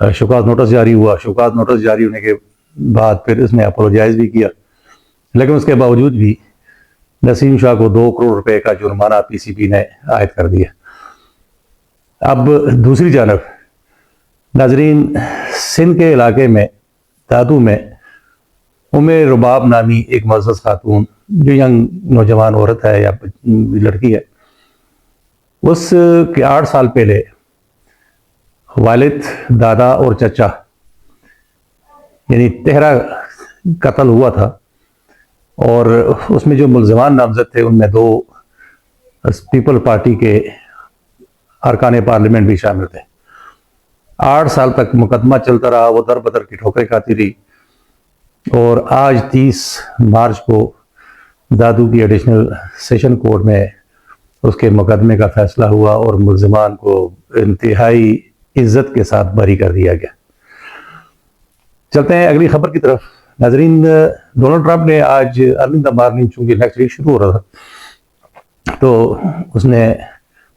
Show cause notice جاری ہوا. Show cause notice جاری ہونے کے بعد پھر اس نے اپولوجائز بھی کیا, لیکن اس کے باوجود بھی نسیم شاہ کو 2 کروڑ روپے کا جرمانہ پی سی بی نے عائد کر دیا. اب دوسری جانب ناظرین, سندھ کے علاقے میں دادو میں رباب نامی ایک معزز خاتون جو ینگ نوجوان عورت ہے یا لڑکی ہے, اس کے 8 سال پہلے والد, دادا اور چچا یعنی 13 قتل ہوا تھا, اور اس میں جو ملزمان نامزد تھے ان میں 2 پیپل پارٹی کے ارکان پارلیمنٹ بھی شامل تھے. 8 سال تک مقدمہ چلتا رہا, وہ در بدر کی ٹھوکریں کھاتی رہی, اور آج 30 مارچ کو دادو کی ایڈیشنل سیشن کورٹ میں اس کے مقدمے کا فیصلہ ہوا اور ملزمان کو انتہائی عزت کے ساتھ بری کر دیا گیا. چلتے ہیں اگلی خبر کی طرف. ناظرین, ڈونلڈ ٹرمپ نے آج ارلی دا مارننگ, چونکہ نیکسٹ ویک شروع ہو رہا تھا, تو اس نے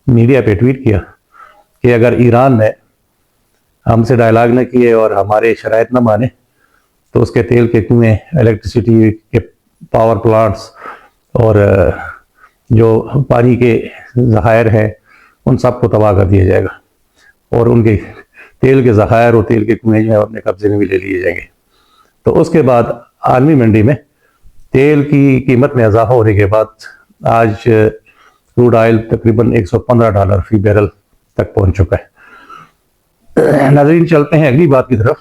میڈیا پہ ٹویٹ کیا کہ اگر ایران نے ہم سے ڈائلاگ نہ کیے اور ہمارے شرائط نہ مانے تو اس کے تیل کے کنویں, الیکٹریسٹی کے پاور پلانٹس اور جو پانی کے ذخائر ہیں ان سب کو تباہ کر دیا جائے گا, اور ان کے تیل کے ذخائر اور تیل کے کنویں جو ہیں اپنے قبضے میں بھی لے لیے جائیں گے. تو اس کے بعد عالمی منڈی میں تیل کی قیمت میں اضافہ ہونے کے بعد آج کروڈ آئل تقریباً $115 فی بیرل تک پہنچ چکا ہے. ناظرین, چلتے ہیں اگلی بات کی طرف.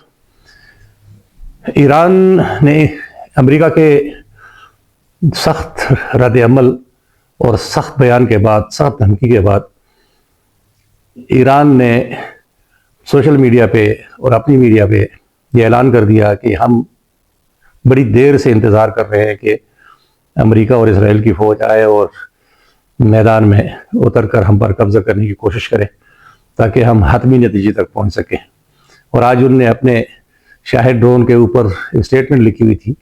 ایران نے امریکہ کے سخت رد عمل اور سخت بیان کے بعد, سخت دھمکی کے بعد, ایران نے سوشل میڈیا پہ اور اپنی میڈیا پہ یہ اعلان کر دیا کہ ہم بڑی دیر سے انتظار کر رہے ہیں کہ امریکہ اور اسرائیل کی فوج آئے اور میدان میں اتر کر ہم پر قبضہ کرنے کی کوشش کرے تاکہ ہم حتمی نتیجے تک پہنچ سکیں. اور آج انہوں نے اپنے شاہد ڈرون کے اوپر ایک سٹیٹمنٹ لکھی ہوئی تھی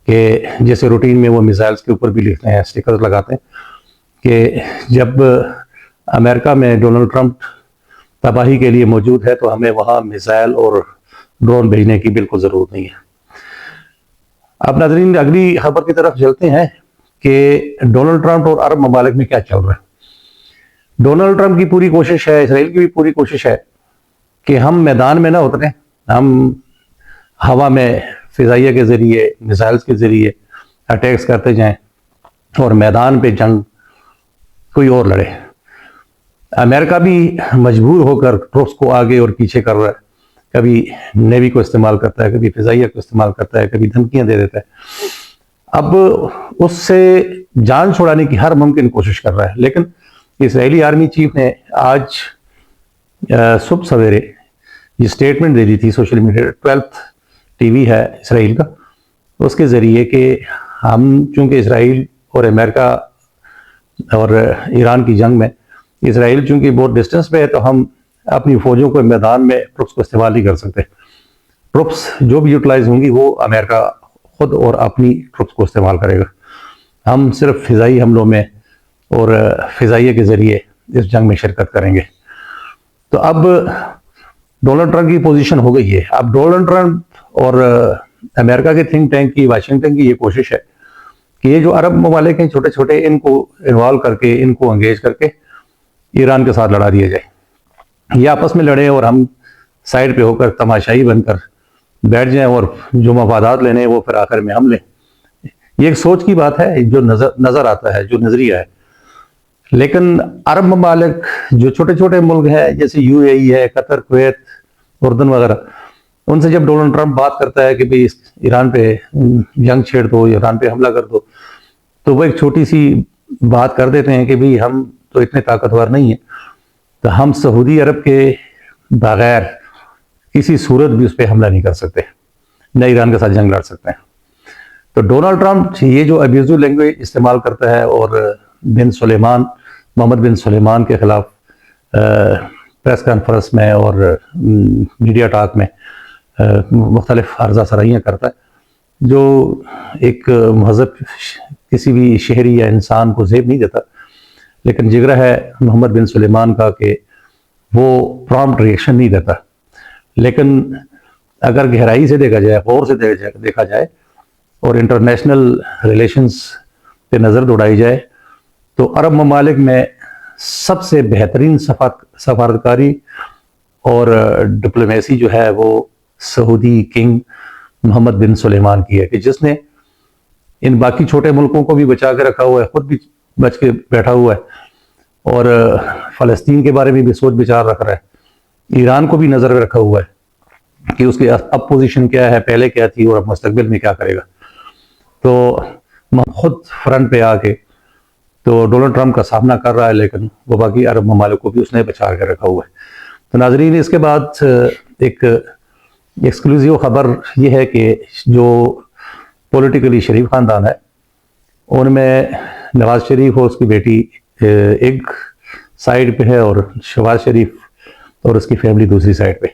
کہ جیسے روٹین میں وہ میزائلز کے اوپر بھی لکھتے ہیں, اسٹیکرز لگاتے ہیں کہ جب امریکہ میں ڈونلڈ ٹرمپ تباہی کے لیے موجود ہے تو ہمیں وہاں میزائل اور ڈرون بھیجنے کی بالکل ضرورت نہیں ہے. اب ناظرین, اگلی خبر کی طرف چلتے ہیں کہ ڈونلڈ ٹرمپ اور عرب ممالک میں کیا چل رہا ہے. ڈونلڈ ٹرمپ کی پوری کوشش ہے, اسرائیل کی بھی پوری کوشش ہے کہ ہم میدان میں نہ اتریں, ہم ہوا میں فضائیہ کے ذریعے, میزائلز کے ذریعے اٹیکس کرتے جائیں اور میدان پہ جنگ کوئی اور لڑے. امریکہ بھی مجبور ہو کر ٹروپس کو آگے اور پیچھے کر رہا ہے, کبھی نیوی کو استعمال کرتا ہے, کبھی فضائیہ کو استعمال کرتا ہے, کبھی دھمکیاں دے دیتا ہے. اب اس سے جان چھڑانے کی ہر ممکن کوشش کر رہا ہے. لیکن اسرائیلی آرمی چیف نے آج صبح سویرے یہ سٹیٹمنٹ دے دی تھی social media, 12th T V ہے اسرائیل کا, اس کے ذریعے کہ ہم چونکہ اسرائیل اور امریکہ اور ایران کی جنگ میں اسرائیل چونکہ بہت ڈسٹنس پہ ہے تو ہم اپنی فوجوں کو میدان میں ٹروپس کو استعمال نہیں کر سکتے. ٹروپس جو بھی یوٹیلائز ہوں گی وہ امریکہ خود اور اپنی ٹروپس کو استعمال کرے گا. ہم صرف فضائی حملوں میں اور فضائیہ کے ذریعے اس جنگ میں شرکت کریں گے. تو اب ڈونلڈ ٹرمپ کی پوزیشن ہو گئی ہے. اب ڈونلڈ ٹرمپ اور امریکہ کے تھنک ٹینک کی, واشنگٹن کی یہ کوشش ہے کہ یہ جو عرب ممالک ہیں چھوٹے چھوٹے, ان کو انوالو کر کے, ان کو انگیج کر کے ایران کے ساتھ لڑا دیا جائے. یہ آپس میں لڑیں اور ہم سائڈ پہ ہو کر تماشائی بن کر بیٹھ جائیں اور جو مفادات لینے ہیں وہ پھر آخر میں ہم لیں. یہ ایک سوچ کی بات ہے جو نظر آتا ہے, جو نظریہ ہے. لیکن عرب ممالک جو چھوٹے چھوٹے ملک ہیں جیسے UAE ہے, قطر, کویت, اردن وغیرہ, ان سے جب ڈونلڈ ٹرمپ بات کرتا ہے کہ بھئی ایران پہ جنگ چھیڑ دو, ایران پہ حملہ کر دو, تو وہ ایک چھوٹی سی بات کر دیتے ہیں کہ بھئی ہم تو اتنے طاقتور نہیں ہیں, تو ہم سعودی عرب کے بغیر کسی صورت بھی اس پہ حملہ نہیں کر سکتے, نہ ایران کے ساتھ جنگ لڑ سکتے ہیں. تو ڈونلڈ ٹرمپ یہ جو ابیوزو لینگویج استعمال کرتا ہے اور محمد بن سلیمان کے خلاف پریس کانفرنس میں اور میڈیا ٹاک میں مختلف عرضہ سرائیاں کرتا ہے, جو ایک مہذب کسی بھی شہری یا انسان کو زیب نہیں دیتا. لیکن جگرا ہے محمد بن سلیمان کا کہ وہ پرامپٹ ریئیکشن نہیں دیتا. لیکن اگر گہرائی سے دیکھا جائے، غور سے دیکھا جائے اور انٹرنیشنل ریلیشنز پہ نظر دوڑائی جائے تو عرب ممالک میں سب سے بہترین سفارتکاری اور ڈپلومیسی جو ہے وہ سعودی کنگ محمد بن سلیمان کی ہے، کہ جس نے ان باقی چھوٹے ملکوں کو بھی بچا کے رکھا ہوا ہے، خود بھی بچ کے بیٹھا ہوا ہے، اور فلسطین کے بارے میں بھی سوچ بچار رکھ رہا ہے، ایران کو بھی نظر میں رکھا ہوا ہے کہ اس کی اب پوزیشن کیا ہے، پہلے کیا تھی اور اب مستقبل میں کیا کرے گا۔ تو خود فرنٹ پہ آ کے تو ڈونلڈ ٹرمپ کا سامنا کر رہا ہے، لیکن وہ باقی عرب ممالک کو بھی اس نے بچا کے رکھا ہوا ہے۔ تو ناظرین، اس کے بعد ایک ایکسکلوزیو خبر یہ ہے کہ جو پولیٹیکلی شریف خاندان ہے ان میں نواز شریف اور اس کی بیٹی ایک سائیڈ پہ ہے اور شہباز شریف اور اس کی فیملی دوسری سائیڈ پہ۔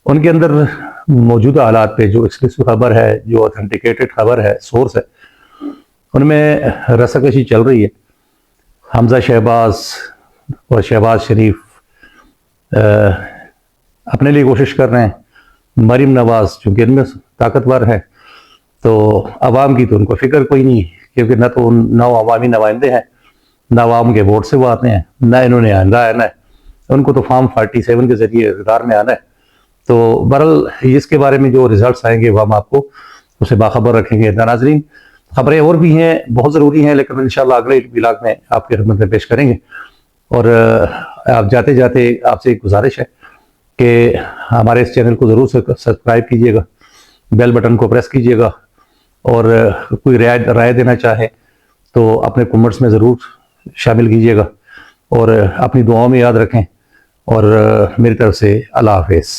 ان کے اندر موجودہ حالات پہ جو ایکسکلوسیو خبر ہے، جو اتھینٹیکیٹڈ خبر ہے، سورس ہے، ان میں رساکشی چل رہی ہے۔ حمزہ شہباز اور شہباز شریف اپنے لیے کوشش کر رہے ہیں، مریم نواز چونکہ ان میں طاقتور ہے تو عوام کی تو ان کو فکر کوئی نہیں، کیونکہ نہ عوامی نمائندے ہیں، نہ عوام کے ووٹ سے وہ آتے ہیں، نہ انہوں نے آئندہ آنا ہے، ان کو تو فارم 47 کے ذریعے اقتدار میں آنا ہے۔ تو بہرحال اس کے بارے میں جو ریزلٹس آئیں گے وہ ہم آپ کو اسے باخبر رکھیں گے۔ ناظرین، خبریں اور بھی ہیں، بہت ضروری ہیں، لیکن انشاءاللہ اگلے ولاگ میں آپ کی خدمت میں پیش کریں گے۔ اور آپ جاتے جاتے آپ سے ایک گزارش ہے کہ ہمارے اس چینل کو ضرور سبسکرائب کیجئے گا، بیل بٹن کو پریس کیجئے گا، اور کوئی رائے دینا چاہے تو اپنے کمنٹس میں ضرور شامل کیجئے گا، اور اپنی دعاؤں میں یاد رکھیں، اور میری طرف سے اللہ حافظ۔